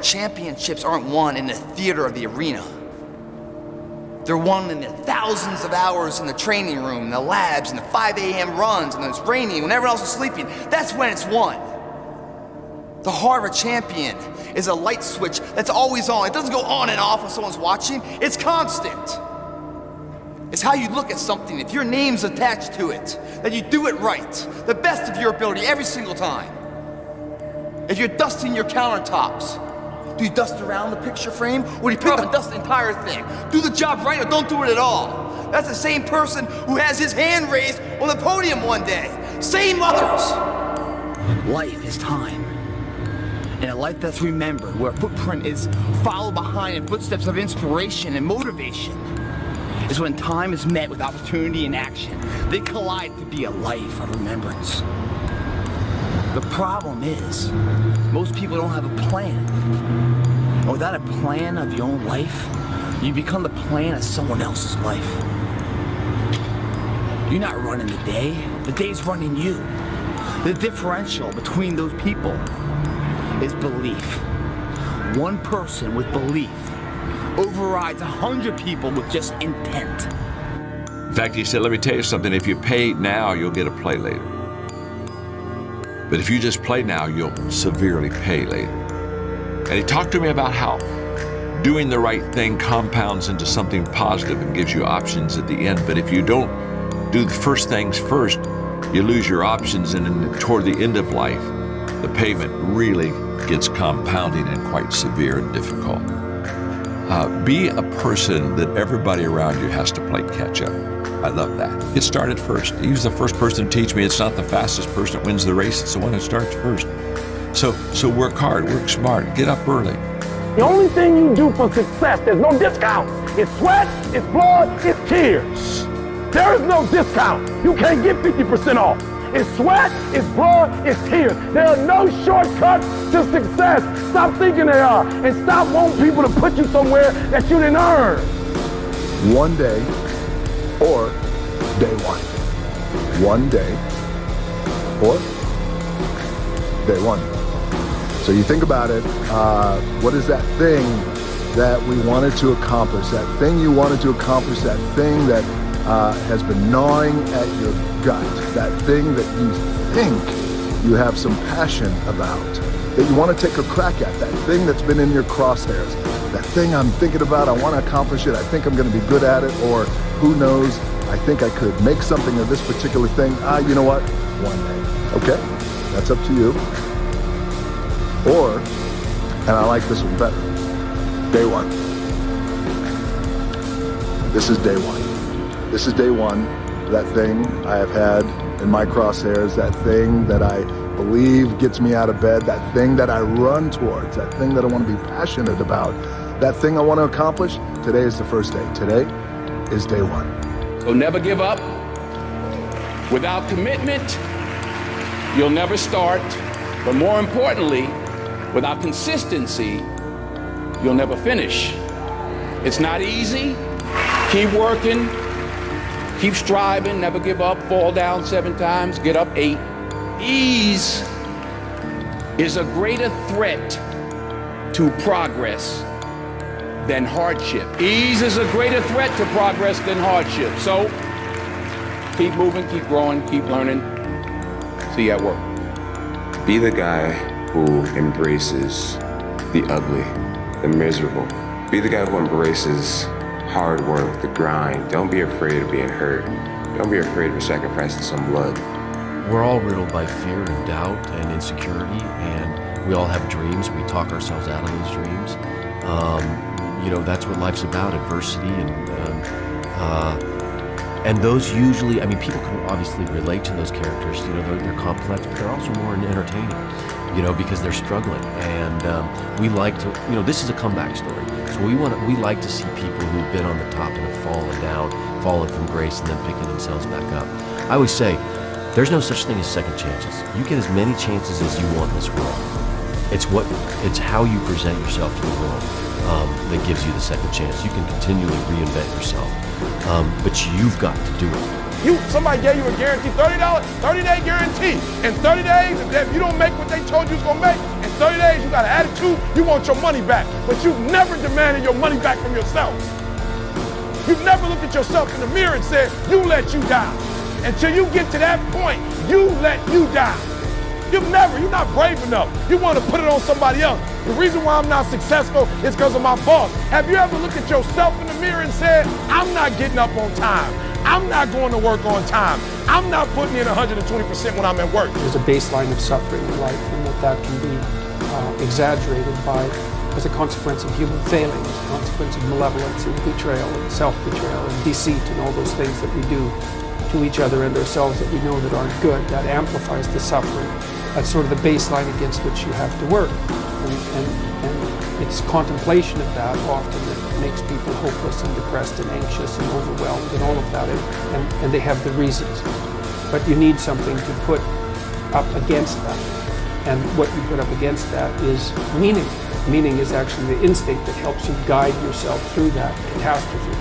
championships aren't won in the theater or the arena. They're won in the thousands of hours in the training room, in the labs, in the 5 a.m. runs, and when it's raining, when everyone else is sleeping. That's when it's won. The heart of a champion is a light switch that's always on. It doesn't go on and off when someone's watching. It's constant. It's how you look at something. If your name's attached to it, that you do it right, the best of your ability every single time. If you're dusting your countertops, do you dust around the picture frame, or do you pick up and dust the entire thing? Do the job right or don't do it at all. That's the same person who has his hand raised on the podium one day. Same others. Life is time. And a life that's remembered, where a footprint is followed behind in footsteps of inspiration and motivation, is when time is met with opportunity and action. They collide to be a life of remembrance. The problem is, most people don't have a plan. And without a plan of your own life, you become the plan of someone else's life. You're not running the day's running you. The differential between those people is belief. One person with belief overrides 100 people with just intent. In fact, he said, let me tell you something, if you pay now, you'll get a play later. But if you just play now, you'll severely pay later. And he talked to me about how doing the right thing compounds into something positive and gives you options at the end. But if you don't do the first things first, you lose your options, and toward the end of life, the payment really gets compounding and quite severe and difficult. Be a person that everybody around you has to play catch up. I love that. It started first. He was the first person to teach me it's not the fastest person that wins the race, it's the one that starts first. So work hard, work smart, get up early. The only thing you do for success, there's no discount. It's sweat, it's blood, it's tears. There is no discount. You can't get 50% off. It's sweat, it's blood, it's tears. There are no shortcuts to success. Stop thinking they are, and stop wanting people to put you somewhere that you didn't earn. One day, or day one. One day, or day one. So you think about it, what is that thing that we wanted to accomplish? That thing you wanted to accomplish, that thing that has been gnawing at your gut, that thing that you think you have some passion about, that you want to take a crack at, that thing that's been in your crosshairs, that thing I'm thinking about, I want to accomplish it, I think I'm going to be good at it, or who knows, I think I could make something of this particular thing. You know what? One day. Okay? That's up to you. Or, and I like this one better, day one. This is day one. This is day one, that thing I have had in my crosshairs, that thing that I believe gets me out of bed, that thing that I run towards, that thing that I want to be passionate about, that thing I want to accomplish. Today is the first day. Today is day one. So never give up. Without commitment, you'll never start. But more importantly, without consistency, you'll never finish. It's not easy. Keep working. Keep striving, never give up, fall down 7 times, get up 8. Ease is a greater threat to progress than hardship. Ease is a greater threat to progress than hardship. So keep moving, keep growing, keep learning. See you at work. Be the guy who embraces the ugly, the miserable. Be the guy who embraces hard work, the grind. Don't be afraid of being hurt. Don't be afraid of sacrificing some blood. We're all riddled by fear and doubt and insecurity, and we all have dreams. We talk ourselves out of those dreams. That's what life's about, adversity, and those usually, people can obviously relate to those characters. They're complex, but they're also more entertaining, because they're struggling. And we like to, this is a comeback story. So we like to see people who've been on the top and have fallen down, fallen from grace, and then picking themselves back up. I always say, there's no such thing as second chances. You get as many chances as you want in this world. It's how you present yourself to the world that gives you the second chance. You can continually reinvent yourself, but you've got to do it. Somebody gave you a guarantee, $30, 30-day guarantee. In 30 days, if you don't make what they told you was gonna make, in after 30 days, you got an attitude, you want your money back. But you've never demanded your money back from yourself. You've never looked at yourself in the mirror and said, you let you down. Until you get to that point, you let you down. You're not brave enough. You want to put it on somebody else. The reason why I'm not successful is because of my boss. Have you ever looked at yourself in the mirror and said, I'm not getting up on time. I'm not going to work on time. I'm not putting in 120% when I'm at work. There's a baseline of suffering in life, and that can be exaggerated as a consequence of human failing, as a consequence of malevolence and betrayal and self-betrayal and deceit and all those things that we do to each other and ourselves that we know that aren't good. That amplifies the suffering. That's sort of the baseline against which you have to work. And it's contemplation of that often that makes people hopeless and depressed and anxious and overwhelmed and all of that, and they have the reasons. But you need something to put up against that. And what you put up against that is meaning. Meaning is actually the instinct that helps you guide yourself through that catastrophe.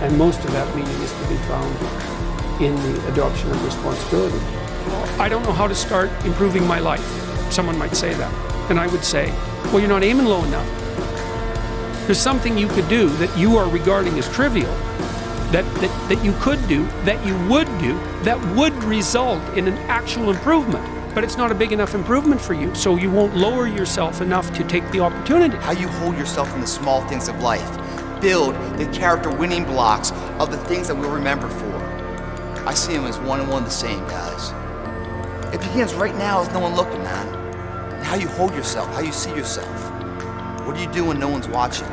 And most of that meaning is to be found in the adoption of responsibility. I don't know how to start improving my life. Someone might say that. And I would say, well, you're not aiming low enough. There's something you could do that you are regarding as trivial, that you could do, that you would do, that would result in an actual improvement. But it's not a big enough improvement for you, so you won't lower yourself enough to take the opportunity. How you hold yourself in the small things of life. Build the character winning blocks of the things that we'll remember for. I see them as one and one the same, guys. It begins right now with no one looking, man. And how you hold yourself, how you see yourself. What do you do when no one's watching?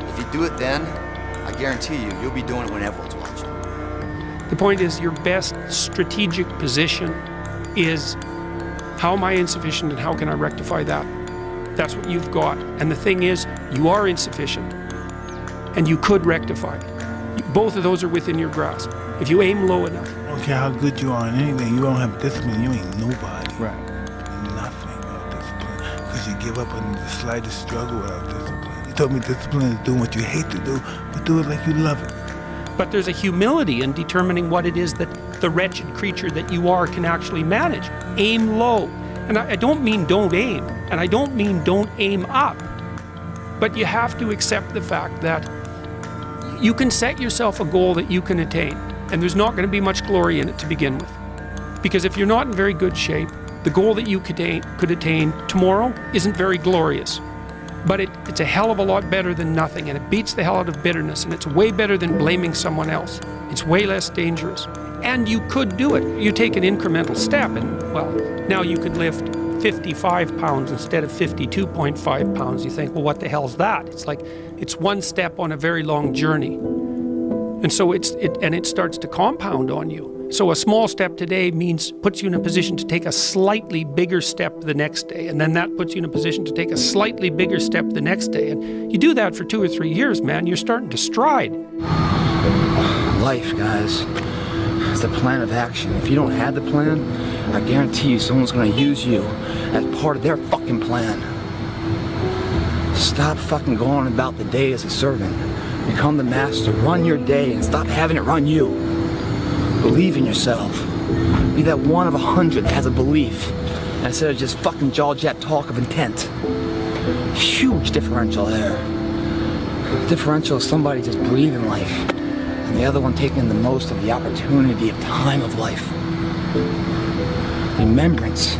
If you do it then, I guarantee you'll be doing it when everyone's watching. The point is, your best strategic position is, how am I insufficient and how can I rectify that? That's what you've got. And the thing is, you are insufficient and you could rectify it. Both of those are within your grasp. If you aim low enough. I don't care how good you are in anything, you don't have discipline, you ain't nobody. Right. Nothing without discipline. Because you give up on the slightest struggle without discipline. You told me discipline is doing what you hate to do, but do it like you love it. But there's a humility in determining what it is that the wretched creature that you are can actually manage. Aim low. And I don't mean don't aim, and I don't mean don't aim up. But you have to accept the fact that you can set yourself a goal that you can attain, and there's not going to be much glory in it to begin with. Because if you're not in very good shape, the goal that you could attain tomorrow isn't very glorious. But it's a hell of a lot better than nothing, and it beats the hell out of bitterness, and it's way better than blaming someone else. It's way less dangerous. And you could do it. You take an incremental step, and, well, now you could lift 55 pounds instead of 52.5 pounds. You think, well, what the hell's that? It's like, it's one step on a very long journey. And so it starts to compound on you. So a small step today puts you in a position to take a slightly bigger step the next day. And then that puts you in a position to take a slightly bigger step the next day. And you do that for 2 or 3 years, man, you're starting to stride. Life, guys, is the plan of action. If you don't have the plan, I guarantee you someone's gonna use you as part of their fucking plan. Stop fucking going about the day as a servant. Become the master. Run your day and stop having it run you. Believe in yourself. Be that one of 100 that has a belief instead of just fucking jaw-jab talk of intent. Huge differential there. Differential is somebody just breathing life and the other one taking the most of the opportunity of time of life. Remembrance.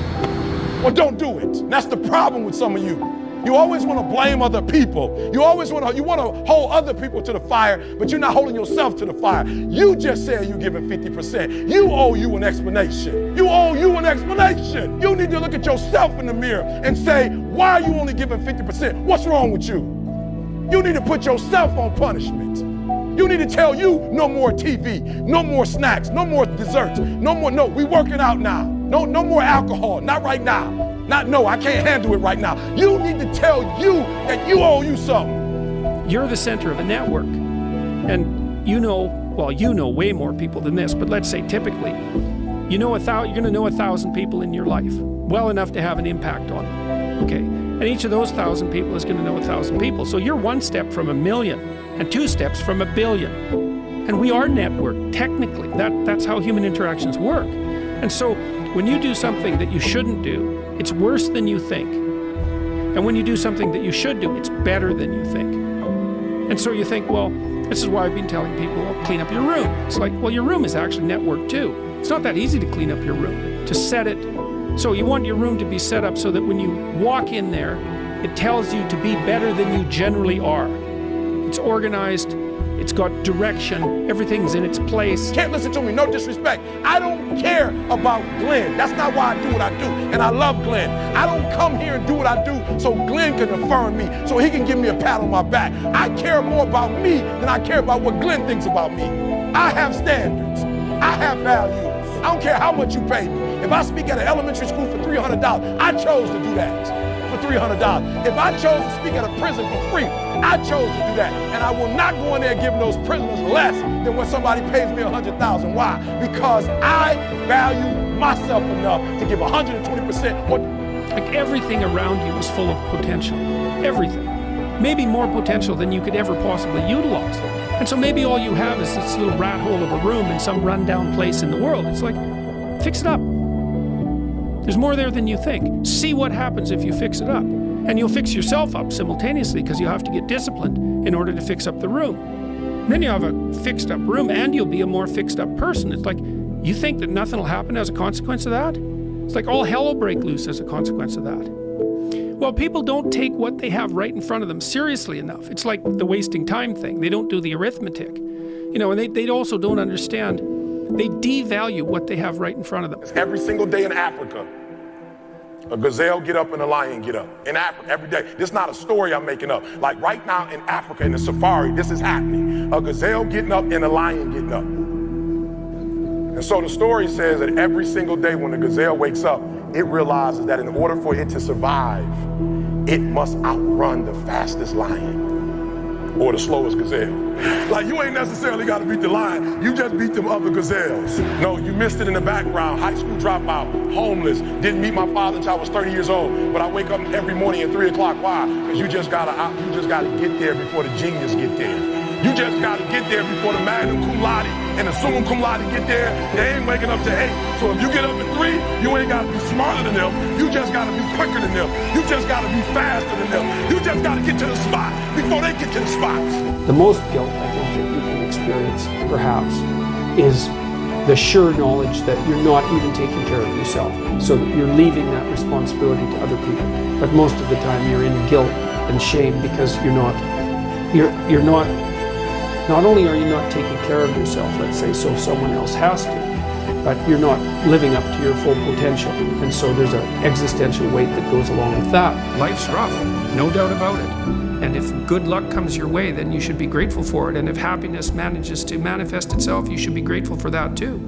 Well, don't do it. That's the problem with some of you. You always want to blame other people. You want to hold other people to the fire, but you're not holding yourself to the fire. You just said you're giving 50%. You owe you an explanation. You owe you an explanation. You need to look at yourself in the mirror and say, why are you only giving 50%? What's wrong with you? You need to put yourself on punishment. You need to tell you no more TV, no more snacks, no more desserts, no, we working out now. No more alcohol, not right now. I can't handle it right now. You need to tell you that you owe you something. You're the center of a network. And you know way more people than this, but let's say typically, you're going to know 1,000 people in your life, well enough to have an impact on them, okay? And each of those 1,000 people is going to know 1,000 people. So you're 1 step from 1,000,000 and 2 steps from 1,000,000,000. And we are networked, technically. That's how human interactions work. And so when you do something that you shouldn't do, It's worse than you think. And when you do something that you should do, it's better than you think. And so you think, well, this is why I've been telling people, well, clean up your room. It's like, well, your room is actually networked too. It's not that easy to clean up your room, to set it. So you want your room to be set up so that when you walk in there, it tells you to be better than you generally are. It's organized, it's got direction, everything's in its place. Can't listen to me, no disrespect. I don't care about Glenn. That's not why I do what I do. And I love Glenn. I don't come here and do what I do so Glenn can affirm me, so he can give me a pat on my back. I care more about me than I care about what Glenn thinks about me. I have standards. I have values. I don't care how much you pay me. If I speak at an elementary school for $300, I chose to do that for $300. If I chose to speak at a prison for free, I chose to do that. And I will not go in there giving those prisoners less than when somebody pays me $100,000. Why? Because I value myself enough to give 120% more. Like everything around you is full of potential. Everything. Maybe more potential than you could ever possibly utilize. And so maybe all you have is this little rat hole of a room in some rundown place in the world. It's like, fix it up. There's more there than you think. See what happens if you fix it up. And you'll fix yourself up simultaneously because you have to get disciplined in order to fix up the room. And then you have a fixed up room and you'll be a more fixed up person. It's like, you think that nothing will happen as a consequence of that? It's like all hell will break loose as a consequence of that. Well, people don't take what they have right in front of them seriously enough. It's like the wasting time thing. They don't do the arithmetic. You know, and they also don't understand. They devalue what they have right in front of them. Every single day in Africa, a gazelle get up and a lion get up. In Africa, every day. This is not a story I'm making up. Like right now in Africa, in the safari, this is happening. A gazelle getting up and a lion getting up. And so the story says that every single day when the gazelle wakes up, it realizes that in order for it to survive, it must outrun the fastest lion or the slowest gazelle. Like, you ain't necessarily got to beat the lion. You just beat them other gazelles. No, you missed it in the background. High school dropout, homeless, didn't meet my father until I was 30 years old. But I wake up every morning at 3 o'clock. Why? Because you just gotta get there before the genius get there. You just gotta get there before the magna cum laude and the summa cum laude get there. They ain't waking up to 8. So if you get up at 3, you ain't gotta be smarter than them. You just gotta be quicker than them. You just gotta be faster than them. You just gotta get to the spot before they get to the spots. The most guilt I think that you can experience, perhaps, is the sure knowledge that you're not even taking care of yourself, so that you're leaving that responsibility to other people. But most of the time you're in guilt and shame because not only are you not taking care of yourself, let's say, so someone else has to, but you're not living up to your full potential. And so there's an existential weight that goes along with that. Life's rough, no doubt about it. And if good luck comes your way, then you should be grateful for it. And if happiness manages to manifest itself, you should be grateful for that too.